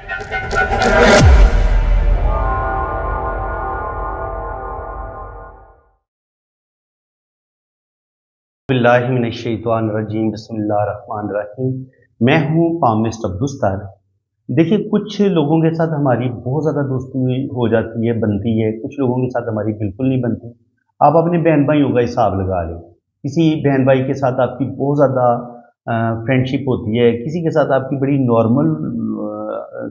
बिस्मिल्लाहिर्रहमानिर्रहीम बिस्मिल्लाहिर्रहमानिर्रहीम। मैं हूँ पामिस्ट अब्दुस्तार। देखिए, कुछ लोगों के साथ हमारी बहुत ज़्यादा दोस्ती हो जाती है, बनती है। कुछ लोगों के साथ हमारी बिल्कुल नहीं बनती। आप अपने बहन भाइयों का हिसाब लगा लें। किसी बहन भाई के साथ आपकी बहुत ज़्यादा फ्रेंडशिप होती है, किसी के साथ आपकी बड़ी नॉर्मल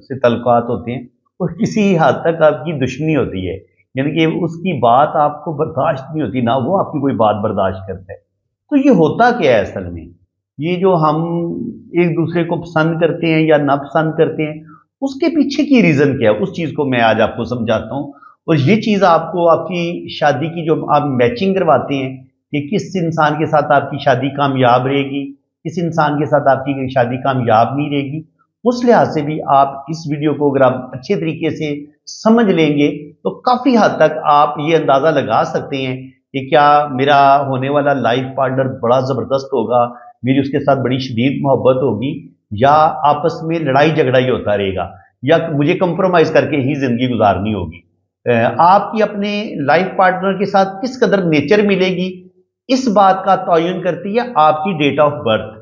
से तल्लुकात होते हैं, और किसी हद तक आपकी दुश्मनी होती है। यानी कि उसकी बात आपको बर्दाश्त नहीं होती, ना वो आपकी कोई बात बर्दाश्त करता है। तो ये होता क्या है असल में? ये जो हम एक दूसरे को पसंद करते हैं या नापसंद करते हैं, उसके पीछे की रीज़न क्या है? उस चीज़ को मैं आज आपको समझाता हूँ। और ये चीज़ आपको आपकी शादी की जो आप मैचिंग करवाते हैं कि किस इंसान के साथ आपकी शादी कामयाब रहेगी, किस इंसान के साथ आपकी शादी कामयाब नहीं रहेगी, उस लिहाज से भी आप इस वीडियो को अगर आप अच्छे तरीके से समझ लेंगे, तो काफ़ी हद तक आप ये अंदाज़ा लगा सकते हैं कि क्या मेरा होने वाला लाइफ पार्टनर बड़ा ज़बरदस्त होगा, मेरी उसके साथ बड़ी शदीद मोहब्बत होगी, या आपस में लड़ाई झगड़ा ही होता रहेगा, या मुझे कंप्रोमाइज़ करके ही ज़िंदगी गुजारनी होगी। आपकी अपने लाइफ पार्टनर के साथ किस कदर नेचर मिलेगी, इस बात का तयन करती है आपकी डेट ऑफ बर्थ।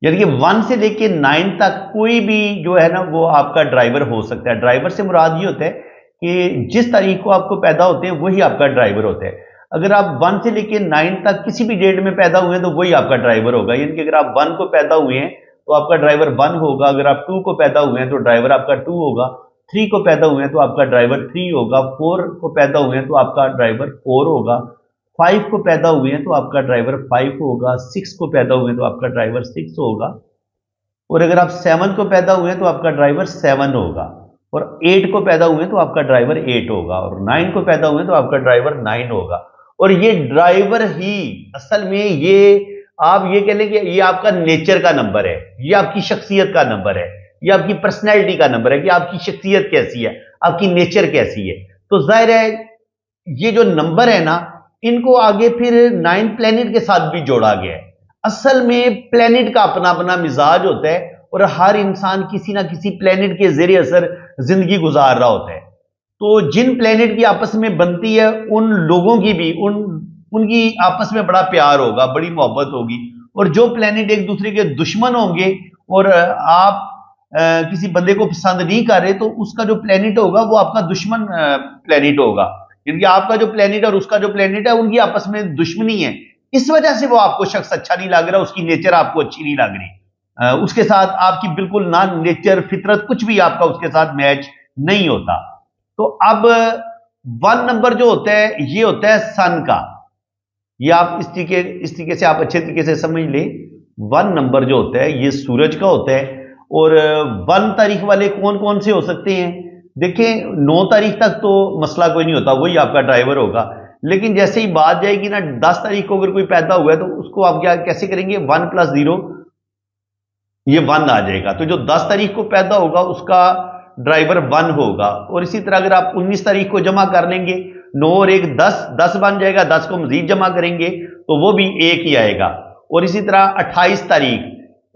यानी कि 1 से लेके 9 तक कोई भी जो है ना, वो आपका ड्राइवर हो सकता है। ड्राइवर से मुराद ये होता है कि जिस तारीख को आपको पैदा होते हैं वही आपका ड्राइवर होता है। अगर आप 1 से लेके 9 तक किसी भी डेट में पैदा हुए हैं तो वही आपका ड्राइवर होगा। यानी कि अगर आप 1 को पैदा हुए हैं तो आपका ड्राइवर 1 होगा, अगर आप 2 को पैदा हुए हैं तो ड्राइवर आपका 2 होगा, 3 को पैदा हुए हैं तो आपका ड्राइवर 3 होगा, 4 को पैदा हुए हैं तो आपका ड्राइवर 4 होगा, 5 को पैदा हुए हैं तो आपका ड्राइवर 5 होगा, 6 को पैदा हुए हैं तो आपका ड्राइवर 6 होगा, और अगर आप 7 को पैदा हुए हैं तो आपका ड्राइवर 7 होगा, और 8 को पैदा हुए हैं तो आपका ड्राइवर 8 होगा, और 9 को पैदा हुए हैं तो आपका ड्राइवर 9 होगा। और ये ड्राइवर ही असल में ये आप ये कह लें कि ये आपका नेचर का नंबर है, ये आपकी शख्सियत का नंबर है, ये आपकी पर्सनैलिटी का नंबर है कि आपकी शख्सियत कैसी है, आपकी नेचर कैसी है। तो जाहिर है ये जो नंबर है ना, इनको आगे फिर 9 प्लेनेट के साथ भी जोड़ा गया है। असल में प्लेनेट का अपना अपना मिजाज होता है, और हर इंसान किसी ना किसी प्लेनेट के ज़ेरे असर जिंदगी गुजार रहा होता है। तो जिन प्लेनेट की आपस में बनती है, उन लोगों की भी उनकी आपस में बड़ा प्यार होगा, बड़ी मोहब्बत होगी। और जो प्लेनेट एक दूसरे के दुश्मन होंगे, और आप किसी बंदे को पसंद नहीं कर रहे, तो उसका जो प्लेनेट होगा वो आपका दुश्मन प्लेनेट होगा। क्योंकि आपका जो प्लेनेट और उसका जो प्लेनेट है, उनकी आपस में दुश्मनी है। इस वजह से वो आपको शख्स अच्छा नहीं लग रहा, उसकी नेचर आपको अच्छी नहीं लग रही, उसके साथ आपकी बिल्कुल ना नेचर फितरत कुछ भी आपका उसके साथ मैच नहीं होता। तो अब 1 नंबर जो होता है ये होता है सन का। ये आप इस तरीके से आप अच्छे तरीके से समझ लें। 1 नंबर जो होता है ये सूरज का होता है। और 1 तारीख वाले कौन कौन से हो सकते हैं? देखिए, 9 तारीख तक तो मसला कोई नहीं होता, वही आपका ड्राइवर होगा। लेकिन जैसे ही बात जाएगी ना 10 तारीख को अगर कोई पैदा हुआ है, तो उसको आप क्या कैसे करेंगे? 1 + 0 ये 1 आ जाएगा। तो जो 10 तारीख को पैदा होगा उसका ड्राइवर 1 होगा। और इसी तरह अगर आप 19 तारीख को जमा कर लेंगे, 9 और 1 10 बन जाएगा, 10 को मजीद जमा करेंगे तो वो भी 1 ही आएगा। और इसी तरह 28 तारीख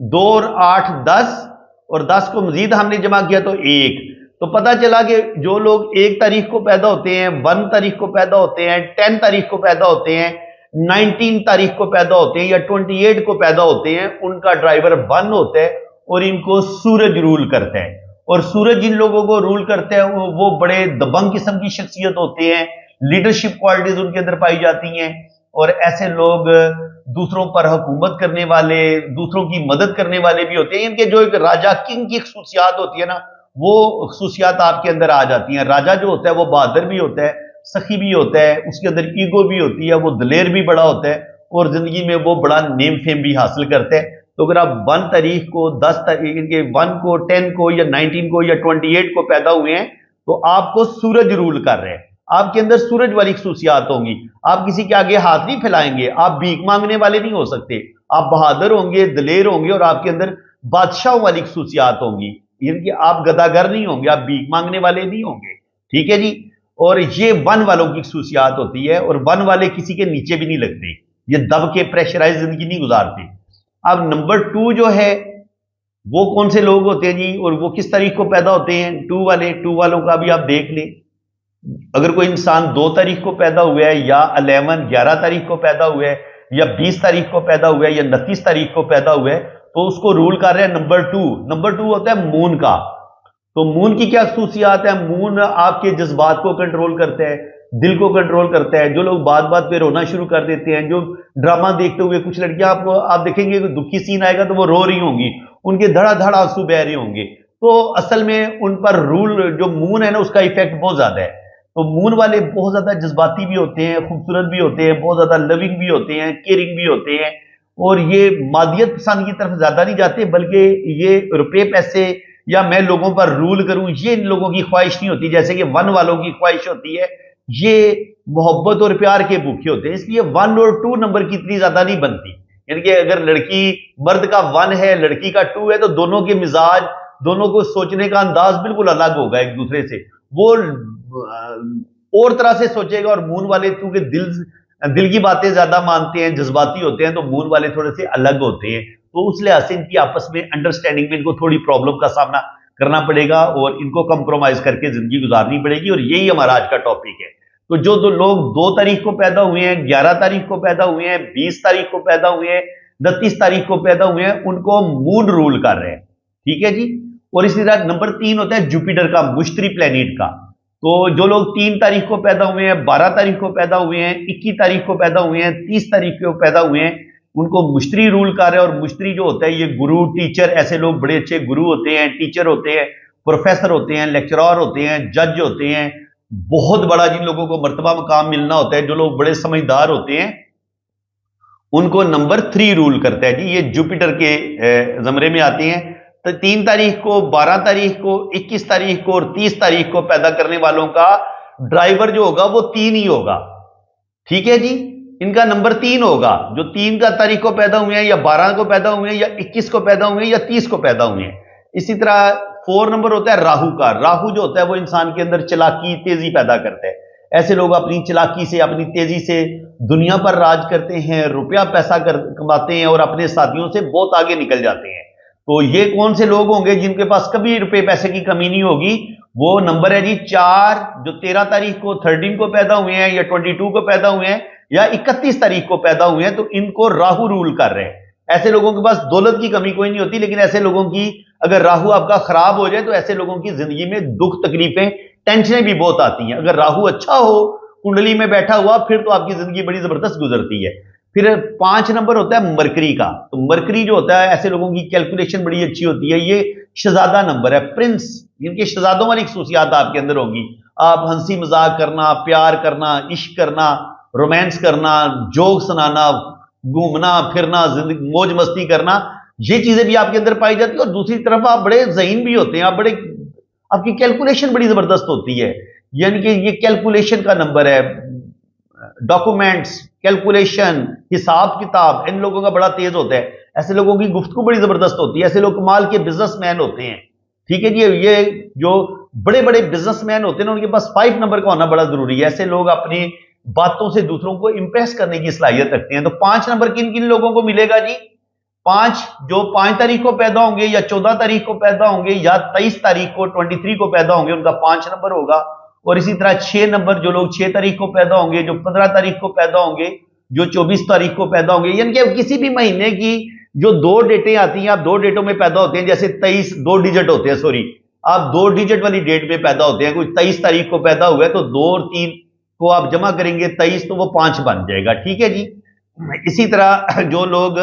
2 और 8 10, और 10 को मजीद हमने जमा किया तो 1। तो पता चला कि जो लोग 1 तारीख को पैदा होते हैं, 1 तारीख को पैदा होते हैं, 10 तारीख को पैदा होते हैं, 19 तारीख को पैदा होते हैं, या 28 को पैदा होते हैं, उनका ड्राइवर 1 होता है, और इनको सूरज रूल करता है। और सूरज जिन लोगों को रूल करते हैं वो बड़े दबंग किस्म की शख्सियत होते हैं, लीडरशिप क्वालिटीज उनके अंदर पाई जाती हैं, और ऐसे लोग दूसरों पर हुकूमत करने वाले, दूसरों की मदद करने वाले भी होते हैं। इनके जो एक राजा किंग की खसूसियात होती है ना, वो खसूसियात आपके अंदर आ जाती हैं। राजा जो होता है वो बहादुर भी होता है, सखी भी होता है, उसके अंदर ईगो भी होती है, वो दलेर भी बड़ा होता है, और जिंदगी में वो बड़ा नेम फेम भी हासिल करता है। तो अगर आप 1 तारीख को, 10 तारीख के 1 को, 10 को, या 19 को, या 28 को पैदा हुए हैं, तो आपको सूरज रूल कर रहे हैं। आपके अंदर सूरज वाली खसूसियात होंगी। आप किसी के आगे हाथ नहीं फैलाएंगे, आप भीख मांगने वाले नहीं हो सकते, आप बहादुर होंगे, दलेर होंगे, और आपके अंदर बादशाहों वाली खसूसियात होंगी। यानी कि आप गदागर नहीं होंगे, आप भीख मांगने वाले नहीं होंगे। ठीक है जी। और ये 1 वालों की खसूसियात होती है, और 1 वाले किसी के नीचे भी नहीं लगते, ये दब के प्रेशराइज जिंदगी नहीं गुजारते। अब नंबर 2 जो है वो कौन से लोग होते हैं जी, और वो किस तारीख को पैदा होते हैं? टू वालों का भी आप देख लें। अगर कोई इंसान 2 तारीख को पैदा हुआ है, या 11 तारीख को पैदा हुआ है, या 20 तारीख को पैदा हुआ है, या 29 तारीख को पैदा हुआ है, तो उसको रूल कर रहे हैं नंबर 2 होता है मून का। तो मून की क्या खसूसियात है? मून आपके जज्बात को कंट्रोल करता है, दिल को कंट्रोल करता है। जो लोग बात बात पे रोना शुरू कर देते हैं, जो ड्रामा देखते हुए कुछ लड़कियां, आपको आप देखेंगे दुखी सीन आएगा तो वो रो रही होंगी, उनके धड़ाधड़ आंसू बह रहे होंगे, तो असल में उन पर रूल जो मून है ना, उसका इफेक्ट बहुत ज्यादा है। तो मून वाले बहुत ज्यादा जज्बाती भी होते हैं, खूबसूरत भी होते हैं, बहुत ज्यादा लविंग भी होते हैं, केयरिंग भी होते हैं, और ये मादियत पसंद की तरफ ज्यादा नहीं जाते, बल्कि ये रुपए पैसे या मैं लोगों पर रूल करूं, ये इन लोगों की ख्वाहिश नहीं होती, जैसे कि 1 वालों की ख्वाहिश होती है। ये मोहब्बत और प्यार के भूखे होते हैं, इसलिए 1 और 2 नंबर की इतनी ज्यादा नहीं बनती। यानी कि अगर लड़की, मर्द का 1 है, लड़की का 2 है, तो दोनों के मिजाज, दोनों को सोचने का अंदाज बिल्कुल अलग होगा एक दूसरे से। वो और तरह से सोचेगा, और मून वाले क्योंकि दिल की बातें ज्यादा मानते हैं, जज्बाती होते हैं, तो मून वाले थोड़े से अलग होते हैं। तो उस लिहाज से इनकी आपस में अंडरस्टैंडिंग में इनको थोड़ी प्रॉब्लम का सामना करना पड़ेगा, और इनको कंप्रोमाइज करके जिंदगी गुजारनी पड़ेगी, और यही हमारा आज का टॉपिक है। तो जो दो लोग 2 तारीख को पैदा हुए हैं, 11 तारीख को पैदा हुए हैं, 20 तारीख को पैदा हुए हैं, 29 तारीख को पैदा हुए हैं, उनको मून रूल कर रहे हैं। ठीक है जी। और इसी तरह नंबर 3 होता है जुपिटर का, मुश्तरी प्लेनेट का। तो जो लोग 3 तारीख को पैदा हुए हैं, 12 तारीख को पैदा हुए हैं, 21 तारीख को पैदा हुए हैं, 30 तारीख को पैदा हुए हैं, उनको मुश्तरी रूल कर रहे हैं। और मुश्तरी जो होता है, ये गुरु, टीचर, ऐसे लोग बड़े अच्छे गुरु होते हैं, टीचर होते हैं, प्रोफेसर होते हैं, लेक्चरर होते हैं, जज होते हैं, बहुत बड़ा जिन लोगों को मर्तबा मकाम मिलना होता है, जो लोग बड़े समझदार होते हैं, उनको नंबर 3 रूल करता है जी। ये जुपिटर के जमरे में आते हैं। तो 3 तारीख को, 12 तारीख को, 21 तारीख को और 30 तारीख को पैदा करने वालों का ड्राइवर जो होगा वो 3 ही होगा। ठीक है जी। इनका नंबर 3 होगा। जो 3 तारीख को पैदा हुए हैं, या 12 को पैदा हुए हैं, या 21 को पैदा हुए हैं, या 30 को पैदा हुए हैं। इसी तरह 4 नंबर होता है राहु का। राहु जो होता है वो इंसान के अंदर चालाकी, तेजी पैदा करता है। ऐसे लोग अपनी चालाकी से, अपनी तेजी से दुनिया पर राज करते हैं, रुपया पैसा कमाते हैं, और अपने साथियों से बहुत आगे निकल जाते हैं। तो ये कौन से लोग होंगे जिनके पास कभी रुपए पैसे की कमी नहीं होगी? वो नंबर है जी 4, जो 13 तारीख को, 13 को पैदा हुए हैं, या 22 को पैदा हुए हैं, या 31 तारीख को पैदा हुए हैं, तो इनको राहु रूल कर रहे हैं। ऐसे लोगों के पास दौलत की कमी कोई नहीं होती, लेकिन ऐसे लोगों की, अगर राहु आपका खराब हो जाए, तो ऐसे लोगों की जिंदगी में दुख, तकलीफें, टेंशनें भी बहुत आती हैं। अगर राहु अच्छा हो, कुंडली में बैठा हुआ, फिर तो आपकी जिंदगी बड़ी जबरदस्त गुजरती है। फिर 5 नंबर होता है मरकरी का। तो मरकरी जो होता है, ऐसे लोगों की कैलकुलेशन बड़ी अच्छी होती है। ये शहजादा नंबर है, प्रिंस। इनके शहजादों वाली खसूसियात आपके अंदर होंगी। आप हंसी मजाक करना, प्यार करना, इश्क करना, रोमांस करना, जोक सुनाना, घूमना फिरना, जिंदगी मौज मस्ती करना, ये चीजें भी आपके अंदर पाई जाती है। और दूसरी तरफ आप बड़े ज़हीन भी होते हैं, आप बड़े, आपकी कैलकुलेशन बड़ी जबरदस्त होती है। यानी कि ये कैलकुलेशन का नंबर है। डॉक्यूमेंट्स, कैलकुलेशन, हिसाब किताब, इन लोगों का बड़ा तेज होता है। ऐसे लोगों की गुफ्तगू बड़ी जबरदस्त होती है। ऐसे लोग कमाल के बिजनेसमैन होते हैं। ठीक है जी। ये जो बड़े बड़े बिजनेसमैन होते हैं ना, उनके पास 5 नंबर का होना बड़ा जरूरी है। ऐसे लोग अपनी बातों से दूसरों को इंप्रेस करने की सलाहियत रखते हैं। तो 5 नंबर किन किन लोगों को मिलेगा जी? 5, जो 5 तारीख को पैदा होंगे, या 14 तारीख को पैदा होंगे, या 23 तारीख को, 23 को पैदा होंगे, उनका 5 नंबर होगा। और इसी तरह 6 नंबर, जो लोग 6 तारीख को पैदा होंगे, जो 15 तारीख को पैदा होंगे, जो 24 तारीख को पैदा होंगे, यानी कि किसी भी महीने की जो 2 डेटें आती हैं, आप 2 डेटों में पैदा होते हैं। जैसे 23, 2 डिजिट होते हैं, सॉरी, आप 2 डिजिट वाली डेट में पैदा होते हैं। कोई 23 तारीख को पैदा हुआ है, तो 2 और 3 को आप जमा करेंगे 23, तो वो 5 बन जाएगा। ठीक है जी। इसी तरह जो लोग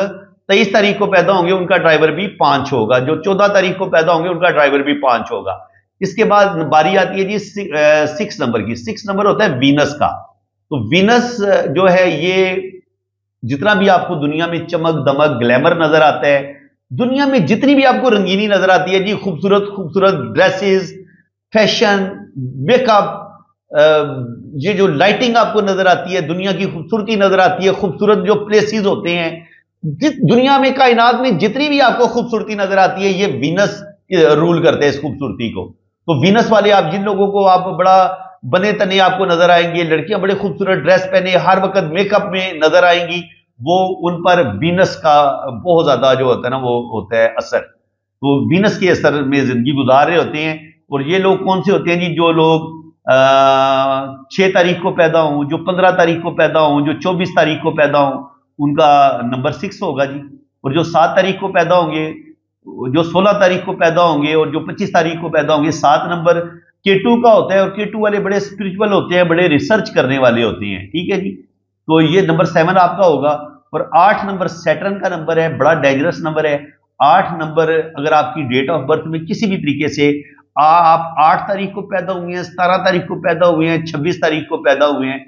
23 तारीख को पैदा होंगे, उनका ड्राइवर भी 5 होगा। जो 14 तारीख को पैदा होंगे, उनका ड्राइवर भी 5 होगा। इसके बाद बारी आती है जी 6 नंबर की। 6 नंबर होता है वीनस का। तो वीनस जो है, ये जितना भी आपको दुनिया में चमक दमक, ग्लैमर नजर आता है, दुनिया में जितनी भी आपको रंगीनी नजर आती है जी, खूबसूरत खूबसूरत ड्रेसेस, फैशन, मेकअप, ये जो लाइटिंग आपको नजर आती है, दुनिया की खूबसूरती नजर आती है, खूबसूरत जो प्लेसेस होते हैं, जिस दुनिया में, कायनात में जितनी भी आपको खूबसूरती नजर आती है, ये वीनस रूल करते हैं इस खूबसूरती को। तो वीनस वाले, आप जिन लोगों को आप बड़ा बने तने आपको नजर आएंगे, लड़कियां बड़े खूबसूरत ड्रेस पहने हर वक्त मेकअप में नजर आएंगी, वो उन पर वीनस का बहुत ज्यादा जो होता है ना, वो होता है असर। तो वीनस के असर में जिंदगी गुजार रहे होते हैं। और ये लोग कौन से होते हैं जी? जो लोग 6 तारीख को पैदा हों, जो 15 तारीख को पैदा हों, जो 24 तारीख को पैदा हों, उनका नंबर 6 होगा जी। और जो 7 तारीख को पैदा होंगे, जो 16 तारीख को पैदा होंगे और जो 25 तारीख को पैदा होंगे, 7 नंबर केटू का होता है। और केटू वाले बड़े स्पिरिचुअल होते हैं, बड़े रिसर्च करने वाले होते हैं, ठीक है जी। तो ये नंबर 7 आपका होगा। और 8 नंबर सैटर्न का नंबर है, बड़ा डेंजरस नंबर है। 8 नंबर अगर आपकी डेट ऑफ बर्थ में किसी भी तरीके से आप 8 तारीख को पैदा हुए हैं, 17 तारीख को पैदा हुए हैं, 26 तारीख को पैदा हुए हैं,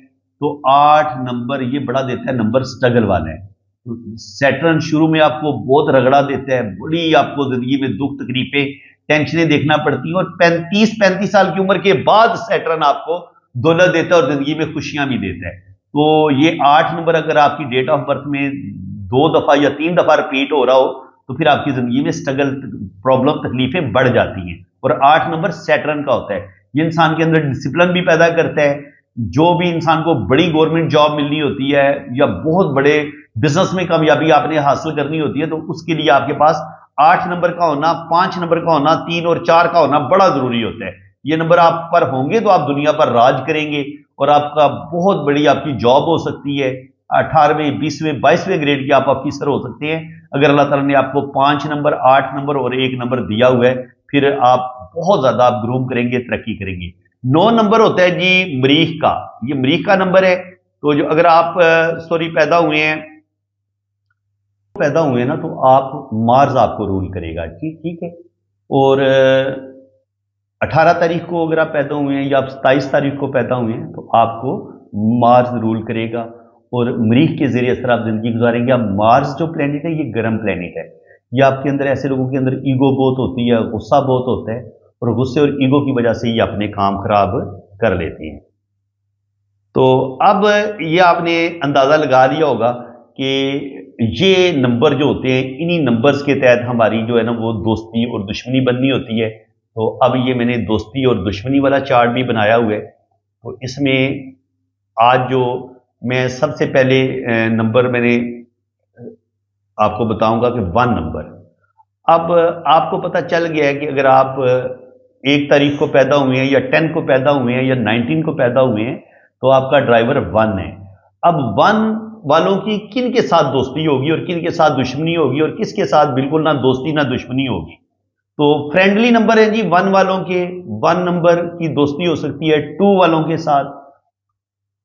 तो 8 नंबर ये बड़ा देता है, नंबर स्ट्रगल वाला है। तो सैटर्न शुरू में आपको बहुत रगड़ा देता है, बड़ी आपको जिंदगी में दुख तकलीफें टेंशनें देखना पड़ती हैं। और 35 साल की उम्र के बाद सैटर्न आपको दौलत देता है और जिंदगी में खुशियां भी देता है। तो ये 8 नंबर अगर आपकी डेट ऑफ बर्थ में 2 दफा या 3 दफा रिपीट हो रहा हो, तो फिर आपकी जिंदगी में स्ट्रगल, प्रॉब्लम, तकलीफें बढ़ जाती हैं। और 8 नंबर सैटर्न का होता है। ये इंसान के अंदर डिसिप्लिन भी पैदा करता है। जो भी इंसान को बड़ी गवर्नमेंट जॉब मिलनी होती है या बहुत बड़े बिजनेस में कामयाबी आपने हासिल करनी होती है, तो उसके लिए आपके पास 8 नंबर का होना, 5 नंबर का होना, 3 और 4 का होना बड़ा जरूरी होता है। ये नंबर आप पर होंगे तो आप दुनिया पर राज करेंगे और आपका बहुत बड़ी आपकी जॉब हो सकती है। 18वें, 20वें, 22वें ग्रेड के आप ऑफिसर हो सकते हैं अगर अल्लाह ताला ने आपको 5 नंबर, 8 नंबर और 1 नंबर दिया हुआ है। फिर आप बहुत ज्यादा आप ग्रूम करेंगे, तरक्की करेंगे। 9 नंबर होता है जी मरीख का। ये मरीख का नंबर है। तो जो अगर आप पैदा हुए ना, तो आप मार्स आपको रूल करेगा, ठीक ठीक है। और 18 तारीख को अगर आप पैदा हुए हैं या आप 27 तारीख को पैदा हुए हैं, तो आपको मार्स रूल करेगा और मरीख के जरिए असर आप जिंदगी गुजारेंगे। अब मार्स जो प्लेनेट है, ये गर्म प्लेनेट है। ये आपके अंदर, ऐसे लोगों के अंदर ईगो बहुत होती है, गुस्सा बहुत होता है, और गुस्से और ईगो की वजह से ये अपने काम खराब कर लेते हैं। तो अब ये आपने अंदाजा लगा लिया होगा कि ये नंबर जो होते हैं, इन्हीं नंबर्स के तहत हमारी जो है ना वो दोस्ती और दुश्मनी बननी होती है। तो अब ये मैंने दोस्ती और दुश्मनी वाला चार्ट भी बनाया हुआ है। तो इसमें आज जो मैं सबसे पहले नंबर मैंने आपको बताऊंगा कि 1 नंबर। अब आपको पता चल गया है कि अगर आप 1 तारीख को पैदा हुए हैं या 10 को पैदा हुए हैं या 19 को पैदा हुए हैं, तो आपका ड्राइवर 1 है। अब 1 वालों की किन के साथ दोस्ती होगी और किन के साथ दुश्मनी होगी और किसके साथ बिल्कुल ना दोस्ती ना दुश्मनी होगी। तो फ्रेंडली नंबर है जी 1 वालों के। 1 नंबर की दोस्ती हो सकती है 2 वालों के साथ,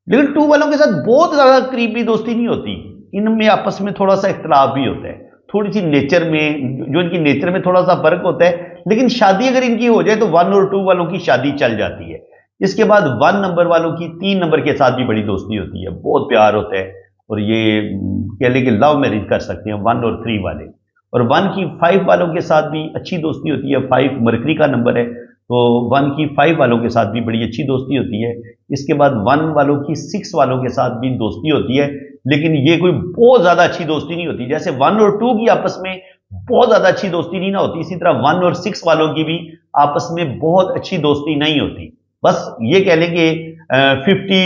लेकिन 2 वालों के साथ बहुत ज्यादा करीबी दोस्ती नहीं होती। इनमें आपस में थोड़ा सा इख्तलाफ भी होता है, थोड़ी सी नेचर में, जो इनकी नेचर में थोड़ा सा फर्क होता है। लेकिन शादी अगर इनकी हो जाए तो 1 और 2 वालों की शादी चल जाती है। इसके बाद 1 नंबर वालों की 3 नंबर के साथ भी बड़ी दोस्ती होती है, बहुत प्यार होता है, और ये कह लें कि लव मैरिज कर सकते हैं 1 और 3 वाले। और 1 की 5 वालों के साथ भी अच्छी दोस्ती होती है। 5 मरकरी का नंबर है, तो 1 की 5 वालों के साथ भी बड़ी अच्छी दोस्ती होती है। इसके बाद 1 वालों की 6 वालों के साथ भी दोस्ती होती है, लेकिन ये कोई बहुत ज्यादा अच्छी दोस्ती नहीं होती। जैसे 1 और 2 की आपस में बहुत ज्यादा अच्छी दोस्ती नहीं ना होती, इसी तरह 1 और 6 वालों की भी आपस में बहुत अच्छी दोस्ती नहीं होती। बस ये कह लें कि 50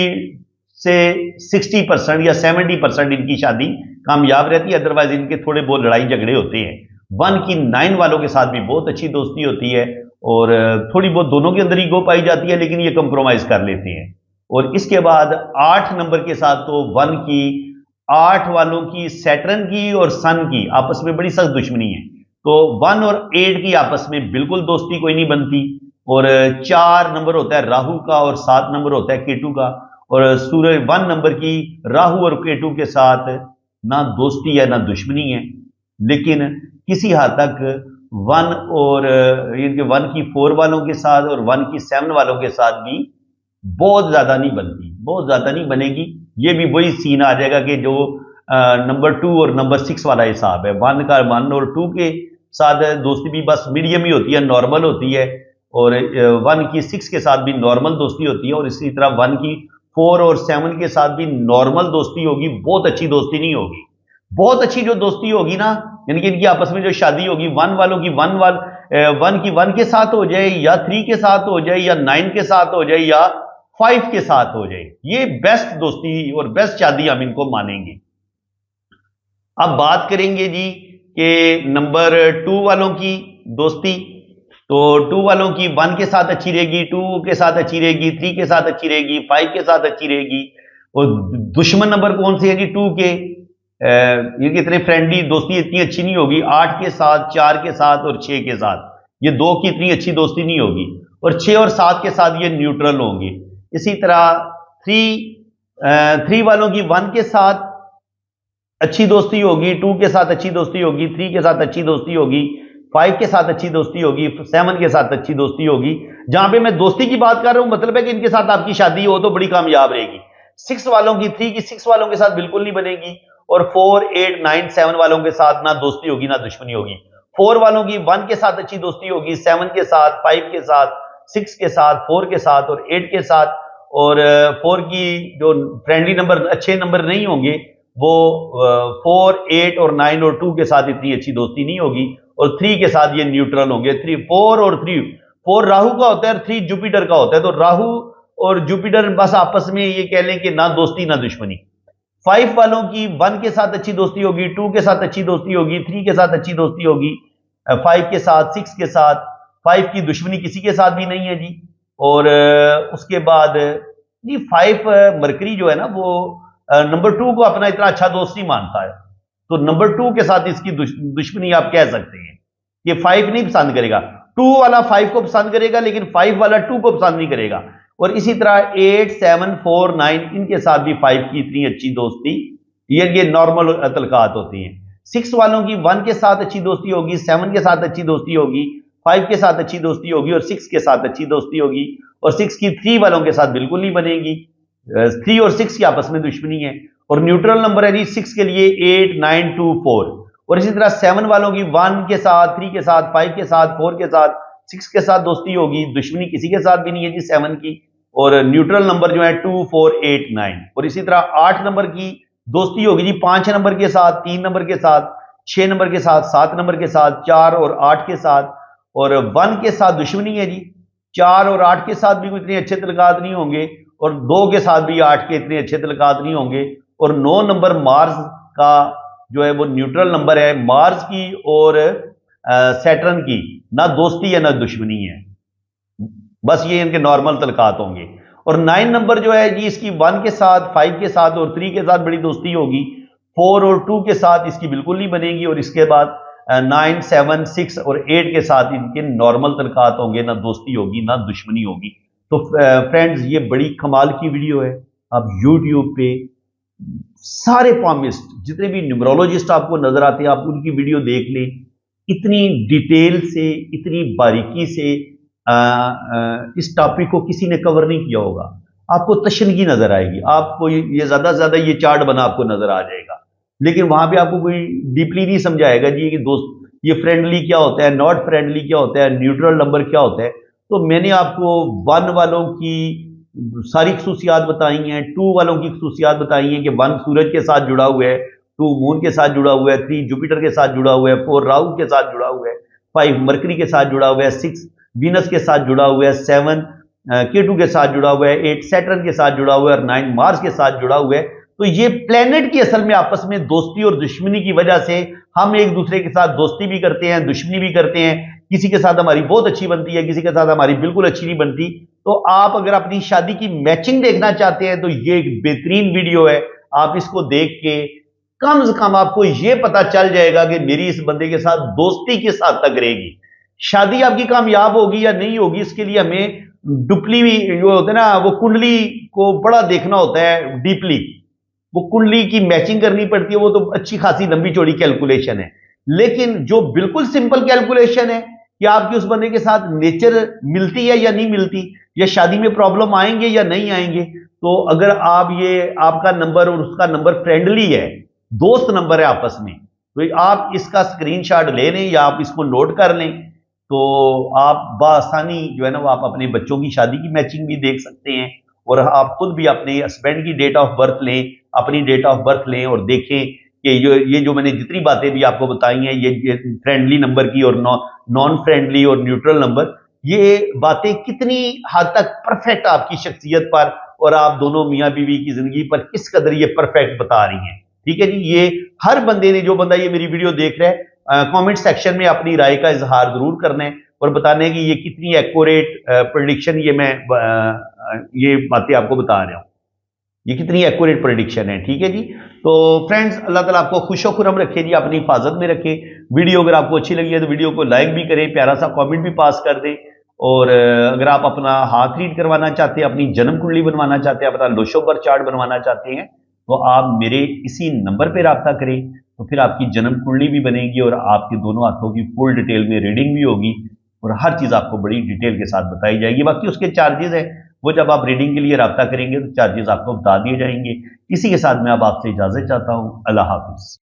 से 60% या 70% इनकी शादी कामयाब रहती है, अदरवाइज इनके थोड़े बहुत लड़ाई झगड़े होते हैं। 1 की 9 वालों के साथ भी बहुत अच्छी दोस्ती होती है, और थोड़ी बहुत दोनों के अंदर ईगो पाई जाती है, लेकिन ये कंप्रोमाइज कर लेते हैं। और इसके बाद 8 नंबर के साथ तो 1 की 8 वालों की सैटर्न की और सन की आपस में बड़ी सख्त दुश्मनी है। तो 1 और 8 की आपस में बिल्कुल दोस्ती कोई नहीं बनती। और 4 नंबर होता है राहु का और 7 नंबर होता है केतु का। और सूर्य 1 नंबर की राहु और केतु के साथ ना दोस्ती है ना दुश्मनी है, लेकिन किसी हद तक 1 और इनके 1 की 4 वालों के साथ और 1 की 7 वालों के साथ भी बहुत ज्यादा नहीं बनती, बहुत ज्यादा नहीं बनेगी। ये भी वही सीन आ जाएगा कि जो नंबर 2 और नंबर 6 वाला हिसाब है। 1 और 2 के साथ दोस्ती भी बस मीडियम ही होती है, नॉर्मल होती है। और 1 की 6 के साथ भी नॉर्मल दोस्ती होती है, और इसी तरह 1 की 4 और 7 के साथ भी नॉर्मल दोस्ती होगी, बहुत अच्छी दोस्ती नहीं होगी। बहुत अच्छी जो दोस्ती होगी ना, यानी कि इनकी आपस में जो शादी होगी 1 वालों की 1 के साथ हो जाए, या 3 के साथ हो जाए, या 9 के साथ हो जाए, या 5 के साथ हो जाए, ये बेस्ट दोस्ती और बेस्ट शादी हम इनको मानेंगे। अब बात करेंगे जी कि नंबर 2 वालों की। दोस्ती, तो 2 वालों की 1 के साथ अच्छी रहेगी, 2 के साथ अच्छी रहेगी, 3 के साथ अच्छी रहेगी, 5 के साथ अच्छी रहेगी। और दुश्मन नंबर कौन से है जी? 2 के। ये कितने फ्रेंडली दोस्ती इतनी अच्छी नहीं होगी 8 के साथ, 4 के साथ और 6 के साथ। ये 2 की इतनी अच्छी दोस्ती नहीं होगी। और 6 और 7 के साथ ये न्यूट्रल होंगे। इसी तरह 3 वालों की 1 के साथ अच्छी दोस्ती होगी, 2 के साथ अच्छी दोस्ती होगी, 3 के साथ अच्छी दोस्ती होगी, 5 के साथ अच्छी दोस्ती होगी, 7 के साथ अच्छी दोस्ती होगी। जहां पे मैं दोस्ती की बात कर रहा हूं मतलब है कि इनके साथ आपकी शादी हो तो बड़ी कामयाब रहेगी। 6 वालों की 3 की 6 वालों के साथ बिल्कुल नहीं बनेगी। और 4, 8, 9, 7 वालों के साथ ना दोस्ती होगी ना दुश्मनी होगी। 4 वालों की 1 के साथ अच्छी दोस्ती होगी, 7 के साथ, 5 के साथ, 6 के साथ, 4 के साथ और 8 के साथ। और 4 की जो फ्रेंडली नंबर अच्छे नंबर नहीं होंगे वो 4, 8 और 9 और 2 के साथ इतनी अच्छी दोस्ती नहीं होगी। और 3 के साथ ये न्यूट्रल होंगे। 4 और 3, 4 राहु का होता है और 3 जुपिटर का होता है। तो राहु और जुपिटर बस आपस में ये कह लें कि ना दोस्ती ना दुश्मनी। 5 वालों की 1 के साथ अच्छी दोस्ती होगी, 2 के साथ अच्छी दोस्ती होगी, 3 के साथ अच्छी दोस्ती होगी, 5 के साथ, 6 के साथ। 5 की दुश्मनी किसी के साथ भी नहीं है जी। और उसके बाद जी 5 मरकरी जो है ना वो नंबर 2 को अपना इतना अच्छा दोस्त नहीं मानता है। तो नंबर 2 के साथ इसकी दुश्मनी आप कह सकते हैं। ये 5 नहीं पसंद करेगा, 2 वाला 5 को पसंद करेगा लेकिन 5 वाला 2 को पसंद नहीं करेगा। और इसी तरह 8, 7, 4, 9 इनके साथ भी 5 की इतनी अच्छी दोस्ती, ये नॉर्मल तलकात होती हैं। 6 वालों की 1 के साथ अच्छी दोस्ती होगी, 7 के साथ अच्छी दोस्ती होगी, 5 के साथ अच्छी दोस्ती होगी और 6 के साथ अच्छी दोस्ती होगी। और 6 की 3 वालों के साथ बिल्कुल नहीं बनेगी। 3 और 6 की आपस में दुश्मनी है। और न्यूट्रल नंबर है जी 6 के लिए 8, 9, 2, 4। और इसी तरह 7 वालों की 1 के साथ, 3 के साथ, 5 के साथ, 4 के साथ, 6 के साथ दोस्ती होगी, दुश्मनी किसी के साथ भी नहीं है जी 7 की। और न्यूट्रल नंबर जो है 2, 4, 8, 9। और इसी तरह 8 नंबर की दोस्ती होगी जी 5 नंबर के साथ, 3 नंबर के साथ, 6 नंबर के साथ, 7 नंबर के साथ, 4 और 8 के साथ। और 1 के साथ दुश्मनी है जी, 4 और 8 के साथ भी इतने अच्छे तलकात नहीं होंगे। और 2 के साथ भी 8 के इतने अच्छे तलकात नहीं होंगे। और 9 नंबर मार्स का जो है वो न्यूट्रल नंबर है। मार्स की और सैटर्न की ना दोस्ती है ना दुश्मनी है, बस ये इनके नॉर्मल तलकात होंगे। और 9 नंबर जो है जी इसकी 1 के साथ, 5 के साथ और 3 के साथ बड़ी दोस्ती होगी, 4 और 2 के साथ इसकी बिल्कुल नहीं बनेगी। और इसके बाद 9, 7, 6 और 8 के साथ इनके नॉर्मल तलकात होंगे, ना दोस्ती होगी ना दुश्मनी होगी। तो फ्रेंड्स ये बड़ी कमाल की वीडियो है। आप यूट्यूब पे सारे पामिस्ट जितने भी न्यूमरोलॉजिस्ट आपको नजर आते हैं आप उनकी वीडियो देख लें। इतनी डिटेल से, इतनी बारीकी से इस टॉपिक को किसी ने कवर नहीं किया होगा। आपको तशनगी नजर आएगी, आपको ये ज्यादा से ज्यादा ये चार्ट बना आपको नजर आ जाएगा, लेकिन वहां पे आपको कोई डीपली नहीं समझाएगा जी कि दोस्त ये फ्रेंडली क्या होता है, नॉट फ्रेंडली क्या होता है, न्यूट्रल नंबर क्या होता है। तो मैंने आपको 1 वालों की सारी खसूसियात बताई हैं, 2 वालों की खसूसियात बताई हैं कि 1 सूरज के साथ जुड़ा हुआ है, 2 मून के साथ जुड़ा हुआ है, 3 जुपिटर के साथ जुड़ा हुआ है, 4 राहु के साथ जुड़ा हुआ है, 5 मरकरी के साथ जुड़ा हुआ है, 6 वीनस के साथ जुड़ा हुआ है, 7 केटू के साथ जुड़ा हुआ है, 8 सैटर्न के साथ जुड़ा हुआ है और 9 मार्स के साथ जुड़ा हुआ है। तो ये प्लेनेट की असल में आपस में दोस्ती और दुश्मनी की वजह से हम एक दूसरे के साथ दोस्ती भी करते हैं, दुश्मनी भी करते हैं। किसी के साथ हमारी बहुत अच्छी बनती है, किसी के साथ हमारी बिल्कुल अच्छी नहीं बनती। तो आप अगर अपनी शादी की मैचिंग देखना चाहते हैं तो ये एक बेहतरीन वीडियो है। आप इसको देख के कम से कम आपको ये पता चल जाएगा कि मेरी इस बंदे के साथ दोस्ती किस हद तक रहेगी। शादी आपकी कामयाब होगी या नहीं होगी, इसके लिए हमें डुप्ली जो होता है ना, वो कुंडली को बड़ा देखना होता है डीपली। वो कुंडली की मैचिंग करनी पड़ती है, वो तो अच्छी खासी लंबी चौड़ी कैलकुलेशन है। लेकिन जो बिल्कुल सिंपल कैलकुलेशन है कि आपकी उस बंदे के साथ नेचर मिलती है या नहीं मिलती, या शादी में प्रॉब्लम आएंगे या नहीं आएंगे। तो अगर आप ये आपका नंबर और उसका नंबर फ्रेंडली है, दोस्त नंबर है आपस में, तो आप इसका स्क्रीनशॉट ले लें या आप इसको नोट कर लें। तो आप बासानी जो है ना वो आप अपने बच्चों की शादी की मैचिंग भी देख सकते हैं। और आप खुद भी अपने हस्बैंड की डेट ऑफ बर्थ लें, अपनी डेट ऑफ बर्थ लें और देखें कि ये जो मैंने जितनी बातें भी आपको बताई हैं, ये फ्रेंडली नंबर की और नॉन फ्रेंडली और न्यूट्रल नंबर, ये बातें कितनी हद तक परफेक्ट आपकी शख्सियत पर और आप दोनों मियाँ बीवी की जिंदगी पर किस कदर ये परफेक्ट बता रही हैं। ठीक है जी, ये हर बंदे ने, जो बंदा ये मेरी वीडियो देख रहा है, कमेंट सेक्शन में अपनी राय का इजहार जरूर करना है और बताना है कि ये कितनी एक्यूरेट प्रेडिक्शन ये बातें आपको बता रहा हूँ, ये कितनी एक्यूरेट प्रेडिक्शन है। ठीक है जी। तो फ्रेंड्स, अल्लाह ताला आपको खुशो खुरम रखे जी, अपनी हिफाजत में रखे। वीडियो अगर आपको अच्छी लगी है तो वीडियो को लाइक भी करें, प्यारा सा कमेंट भी पास कर दें। और अगर आप अपना हाथ रीड करवाना चाहते हैं, अपनी जन्म कुंडली बनवाना चाहते हैं, अपना लोशोबर चार्ट बनवाना चाहते हैं, तो आप मेरे इसी नंबर पर रब्ता करें। तो फिर आपकी जन्म कुंडली भी बनेगी और आपके दोनों हाथों की फुल डिटेल में रीडिंग भी होगी और हर चीज़ आपको बड़ी डिटेल के साथ बताई जाएगी। बाकी उसके चार्जेस है, वो जब आप रीडिंग के लिए रब्ता करेंगे तो चार्जेस आपको बता दिए जाएंगे। इसी के साथ मैं अब आपसे इजाज़त चाहता हूँ। अल्लाह हाफिज़।